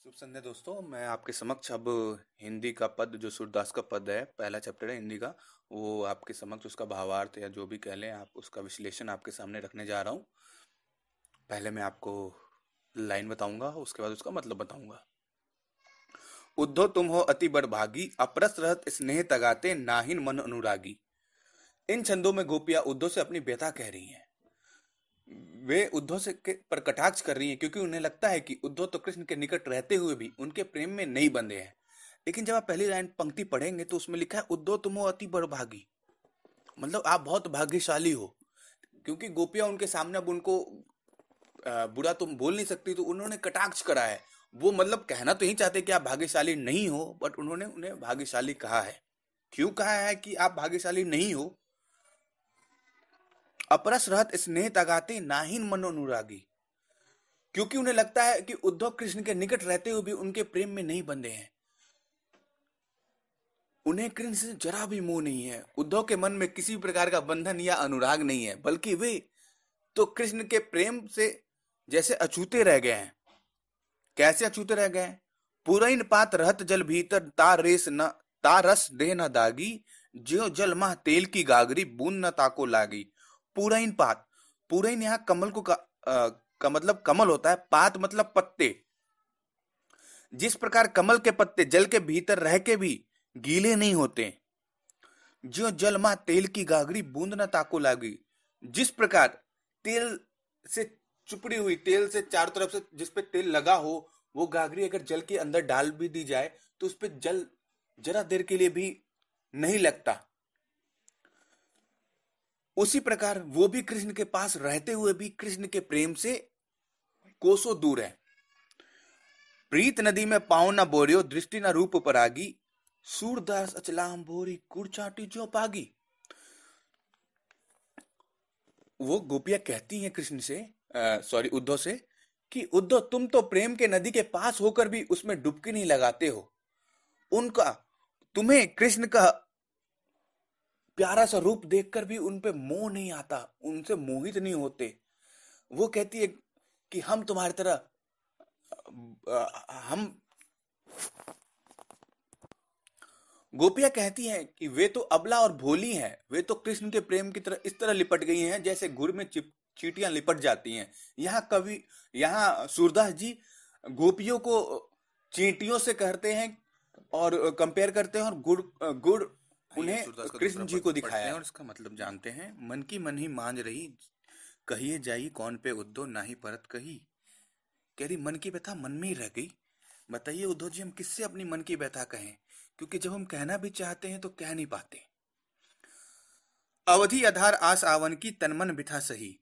शुभ संध्या दोस्तों। मैं आपके समक्ष अब हिंदी का पद जो सूरदास का पद है, पहला चैप्टर है हिंदी का, वो आपके समक्ष उसका भावार्थ या जो भी कह लें आप, उसका विश्लेषण आपके सामने रखने जा रहा हूँ। पहले मैं आपको लाइन बताऊंगा, उसके बाद उसका मतलब बताऊंगा। उद्धव तुम हो अति बड़भागी, अपरस रहत स्नेह तगाते, नाहिन मन अनुरागी। इन छंदों में गोपियां उद्धव से अपनी व्यथा कह रही हैं। वे उद्धव से पर कटाक्ष कर रही हैं क्योंकि उन्हें लगता है कि उद्धव तो कृष्ण के निकट रहते हुए भी उनके प्रेम में नहीं बंधे हैं। लेकिन जब आप पहली लाइन पंक्ति पढ़ेंगे तो उसमें लिखा है उद्धव तुम हो अति बड़भागी, मतलब आप बहुत भाग्यशाली हो। क्योंकि गोपियां उनके सामने अब उनको बुरा तुम बोल नहीं सकती, तो उन्होंने कटाक्ष करा है। वो मतलब कहना तो यही चाहते कि आप भाग्यशाली नहीं हो, बट उन्होंने उन्हें भाग्यशाली कहा है। क्यों कहा है कि आप भाग्यशाली नहीं हो? अपरस रहत स्नेह तगाते, नाहिन मनो अनुरागी। क्योंकि उन्हें लगता है कि उद्धव कृष्ण के निकट रहते हुए भी उनके प्रेम में नहीं बंधे हैं। उन्हें कृष्ण से जरा भी मोह नहीं है। उद्धव के मन में किसी प्रकार का बंधन या अनुराग नहीं है, बल्कि वे तो कृष्ण के प्रेम से जैसे अछूते रह गए हैं। कैसे अछूते रह गए? पुरैन पात रहत जल भीतर, ता रस देह न दागी, ज्यो जल मह तेल की गागरी, बूंद न ताको लागी। पुरैन पात, पुरैन यहाँ कमल का मतलब कमल होता है, पात मतलब पत्ते। जिस प्रकार कमल के पत्ते जल के भीतर रह के भी गीले नहीं होते, ज्यो जल मा तेल की गागरी, बूंद न ताको लागी। जिस प्रकार तेल से चुपड़ी हुई, तेल से चारों तरफ से जिस पे तेल लगा हो, वो गागरी अगर जल के अंदर डाल भी दी जाए तो उस पे जल जरा देर के लिए भी नहीं लगता। उसी प्रकार वो भी कृष्ण के पास रहते हुए भी कृष्ण के प्रेम से कोसों दूर है। प्रीत नदी में पाँव न बोरियो, दृष्टि न रूप परागी, सूरदास अचलाम भोरी, कुड़चाटी जो पागी। वो गोपियां कहती हैं कृष्ण से, सॉरी उद्धव से, कि उद्धव तुम तो प्रेम के नदी के पास होकर भी उसमें डुबकी नहीं लगाते हो। उनका तुम्हें कृष्ण का प्यारा सा रूप देखकर भी उन पे मोह नहीं आता, उनसे मोहित नहीं होते। वो कहती है कि हम तुम्हारी तरह हम गोपियां कहती हैं कि वे तो अबला और भोली हैं। वे तो कृष्ण के प्रेम की तरह इस तरह लिपट गई हैं जैसे गुड़ में चींटियां लिपट जाती हैं। यहाँ सूरदास जी गोपियों को चींटियों से कहते हैं और कंपेयर करते हैं, और गुड़ गुड़ उन्हें कृष्ण जी को दिखाया है। और इसका मतलब जानते हैं। मन की मन ही मांझ रही, कहिए जाई कौन पे उद्धव, ना ही परत कही। कह रही मन की व्यथा मन में ही रह गई। बताइए उद्धव जी, हम किससे अपनी मन की व्यथा कहें? क्योंकि जब हम कहना भी चाहते हैं तो कह नहीं पाते। अवधि आधार आस आवन की, तन मन बिथा सही।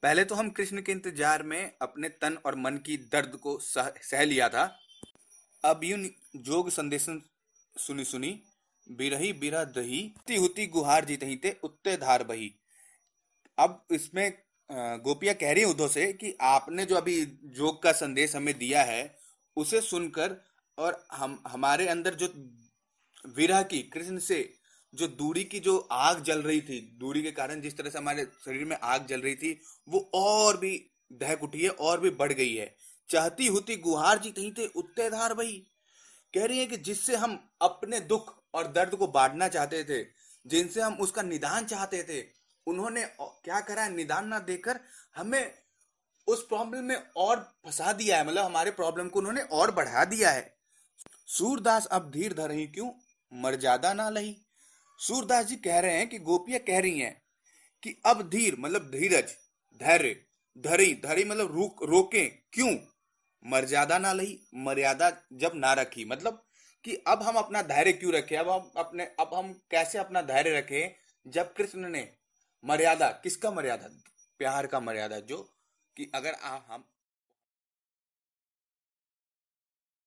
पहले तो हम कृष्ण के इंतजार में अपने तन और मन की दर्द को सह लिया था। अब यूं जोग संदेशन सुनी सुनी, बिरही बिरह दही, ती हुती गुहार जीतही ते, उत्ते धार बही। अब इसमें गोपियां कह रही है उद्धव से कि आपने जो अभी जोग का संदेश हमें दिया है, उसे सुनकर और हम हमारे अंदर जो विरह की, कृष्ण से जो दूरी की जो आग जल रही थी, दूरी के कारण जिस तरह से हमारे शरीर में आग जल रही थी, वो और भी दहक उठी है और भी बढ़ गई है। चाहती हुती गुहार जी तही थे, उत्ते धार बही। कह रही है कि जिससे हम अपने दुख और दर्द को बांटना चाहते थे, जिनसे हम उसका निदान चाहते थे, उन्होंने क्या करा है? निदान ना देकर हमें उस प्रॉब्लम में और फंसा दिया है। मतलब हमारे प्रॉब्लम को उन्होंने और बढ़ा दिया है। सूरदास अब धीर धरही क्यों, मर्यादा ना लही। सूरदास जी कह रहे हैं कि गोपियां कह रही हैं कि अब धीर मतलब धीरज, धैर्य, धरी धरी मतलब रोके क्यों, मर्यादा ना लही, मर्यादा जब ना रखी, मतलब कि अब हम अपना धैर्य क्यों रखें? अब हम कैसे अपना धैर्य रखें जब कृष्ण ने मर्यादा, किसका मर्यादा? प्यार का मर्यादा, जो कि अगर हम